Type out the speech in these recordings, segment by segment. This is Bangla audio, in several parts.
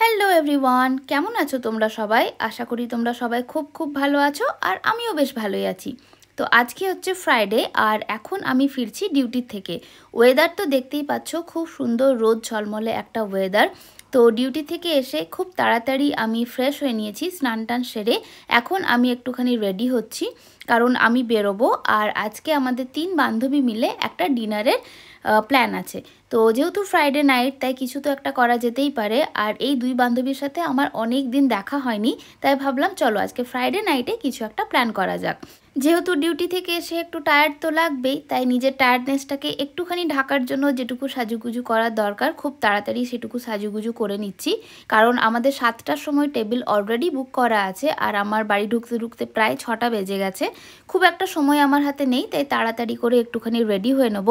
হ্যালো এভরিওয়ান, কেমন আছো তোমরা সবাই? আশা করি তোমরা সবাই খুব খুব ভালো আছো আর আমিও বেশ ভালোই আছি। তো আজকে হচ্ছে ফ্রাইডে আর এখন আমি ফিরছি ডিউটির থেকে। ওয়েদার তো দেখতেই পাচ্ছ, খুব সুন্দর রোদ ঝলমলে একটা ওয়েদার। তো ডিউটি থেকে এসে খুব তাড়াতাড়ি আমি ফ্রেশ হয়ে নিয়েছি, স্নান টান সেরে এখন আমি একটুখানি রেডি হচ্ছি, কারণ আমি বেরোবো। আর আজকে আমাদের 3 বান্ধবী মিলে একটা ডিনারের প্ল্যান আছে। তো যেহেতু ফ্রাইডে নাইট, তাই কিছু তো একটা করা যেতেই পারে। আর এই 2 বান্ধবীর সাথে আমার অনেক দিন দেখা হয়নি, তাই ভাবলাম চলো আজকে ফ্রাইডে নাইটে কিছু একটা প্ল্যান করা যাক। যেহেতু ডিউটি থেকে এসে একটু টায়ার্ড তো লাগবেই, তাই নিজের টায়ার্ডনেসটাকে একটুখানি ঢাকার জন্য যেটুকু সাজুগুজু করার দরকার খুব তাড়াতাড়ি সেটুকু সাজুগুজু করে নিচ্ছি। কারণ আমাদের 7টার সময় টেবিল অলরেডি বুক করা আছে আর আমার বাড়ি ঢুকতে ঢুকতে প্রায় 6টা বেজে গেছে। খুব একটা সময় আমার হাতে নেই, তাই তাড়াতাড়ি করে একটুখানি রেডি হয়ে নেব।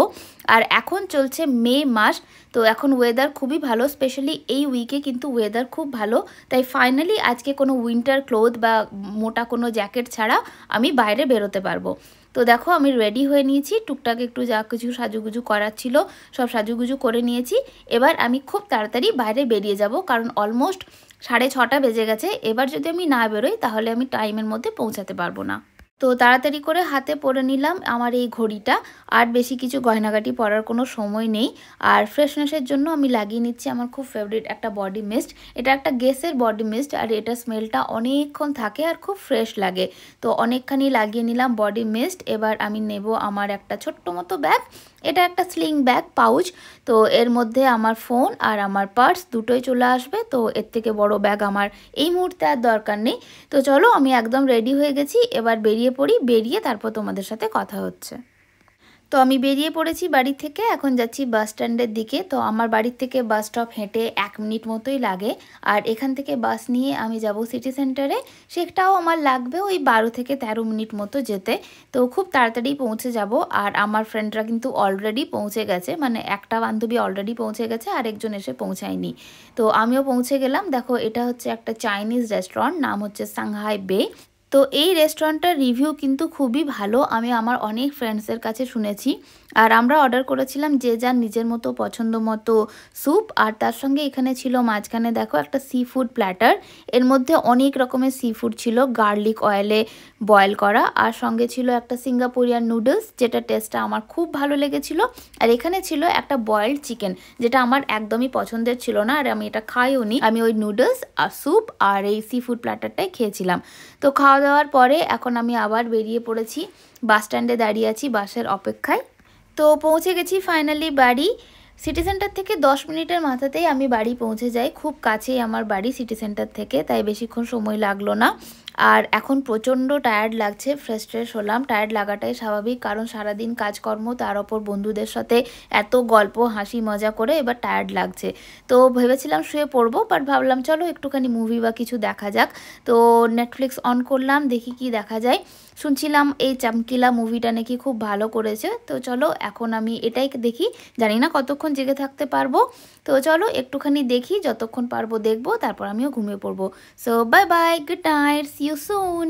আর এখন চলছে মে মাস, তো এখন ওয়েদার খুবই ভালো, স্পেশালি এই উইকে কিন্তু ওয়েদার খুব ভালো। তাই ফাইনালি আজকে কোনো উইন্টার ক্লোথ বা মোটা কোনো জ্যাকেট ছাড়া আমি বাইরে বেরোতে পারবো। তো দেখো আমি রেডি হয়ে নিয়েছি, টুকটাক একটু যা কিছু সাজুগুজু করার ছিল সব সাজুগুজু করে নিয়েছি। এবার আমি খুব তাড়াতাড়ি বাইরে বেরিয়ে যাব, কারণ অলমোস্ট 6:30 বেজে গেছে। এবার যদি আমি না বেরোই তাহলে আমি টাইমের মধ্যে পৌঁছাতে পারবো না। তো তাড়াতাড়ি করে হাতে পরে নিলাম আমার এই ঘড়িটা। আর বেশি কিছু গয়নাগাটি পরার কোনো সময় নেই। আর ফ্রেশনেসের জন্য আমি লাগিয়ে নিচ্ছি আমার খুব ফেভারিট একটা বডি মিস্ট। এটা একটা গেসের বডি মিস্ট আর এটা স্মেলটা অনেকক্ষণ থাকে আর খুব ফ্রেশ লাগে। তো অনেকখানি লাগিয়ে নিলাম বডি মিস্ট। এবার আমি নেব আমার একটা ছোট্ট মতো ব্যাগ। এটা একটা স্লিং ব্যাগ পাউচ। তো এর মধ্যে আমার ফোন আর আমার পার্স দুটোই চলে আসবে। তো এর থেকে বড় ব্যাগ আমার এই মুহূর্তে আর দরকার নেই। তো চলো আমি একদম রেডি হয়ে গেছি, এবার বেরিয়ে পড়ি। বেরিয়ে তারপর তোমাদের সাথে কথা হচ্ছে। তো আমি বেরিয়ে পড়েছি বাড়ি থেকে, এখন যাচ্ছি বাস স্ট্যান্ডের দিকে। তো আমার বাড়ির থেকে বাস স্টপ হেঁটে 1 মিনিট মতোই লাগে। আর এখান থেকে বাস নিয়ে আমি যাব সিটি সেন্টারে, সেটাও আমার লাগবে ওই 12 থেকে 13 মিনিট মতো যেতে। তো খুব তাড়াতাড়ি পৌঁছে যাব। আর আমার ফ্রেন্ডরা কিন্তু অলরেডি পৌঁছে গেছে, মানে একটা বান্ধবী অলরেডি পৌঁছে গেছে, আরেকজন এসে পৌঁছায়নি। তো আমিও পৌঁছে গেলাম। দেখো এটা হচ্ছে একটা চাইনিজ রেস্টুরেন্ট, নাম হচ্ছে সাংহাই বে। তো এই রেস্টুরেন্টটার রিভিউ কিন্তু খুবই ভালো, আমি আমার অনেক ফ্রেন্ডসের কাছে শুনেছি। আর আমরা অর্ডার করেছিলাম যে যার নিজের মতো পছন্দ মতো স্যুপ, আর তার সঙ্গে এখানে ছিল মাঝখানে দেখো একটা সি ফুড প্ল্যাটার। এর মধ্যে অনেক রকমের সি ফুড ছিল, গার্লিক অয়েলে বয়েল করা। আর সঙ্গে ছিল একটা সিঙ্গাপুরিয়ান নুডলস, যেটা টেস্টটা আমার খুব ভালো লেগেছিল। আর এখানে ছিল একটা বয়েলড চিকেন, যেটা আমার একদমই পছন্দের ছিল না, আর আমি এটা খাইও নি। আমি ওই নুডলস আর স্যুপ আর এই সি ফুড প্ল্যাটারটাই খেয়েছিলাম। তো খাওয়া দাওয়ার পরে এখন আমি আবার বেরিয়ে পড়েছি, বাস স্ট্যান্ডে দাঁড়িয়ে আছি বাসের অপেক্ষায়। তো পৌঁছে গেছি ফাইনালি বাড়ি। সিটি সেন্টার থেকে 10 মিনিটের মাথাতেই আমি বাড়ি পৌঁছে যাই, খুব কাছেই আমার বাড়ি সিটি সেন্টার থেকে, তাই বেশিক্ষণ সময় লাগলো না। আর এখন প্রচণ্ড টায়ার্ড লাগছে, ফ্রেশ হলাম। টায়ার্ড লাগাটাই স্বাভাবিক, কারণ সারাদিন কাজকর্ম, তার ওপর বন্ধুদের সাথে এত গল্প হাসি মজা করে এবার টায়ার্ড লাগছে। তো ভেবেছিলাম শুয়ে পড়বো, বাট ভাবলাম চলো একটুখানি মুভি বা কিছু দেখা যাক। তো নেটফ্লিক্স অন করলাম, দেখি কি দেখা যায়। শুনছিলাম এই চামকিলা মুভিটা নাকি খুব ভালো করেছে। তো চলো এখন আমি এটাই দেখি, জানি না কতক্ষণ জেগে থাকতে পারবো। তো চলো একটুখানি দেখি, যতক্ষণ পারবো দেখবো, তারপর আমিও ঘুমিয়ে পড়বো। So bye bye, good night, see you soon.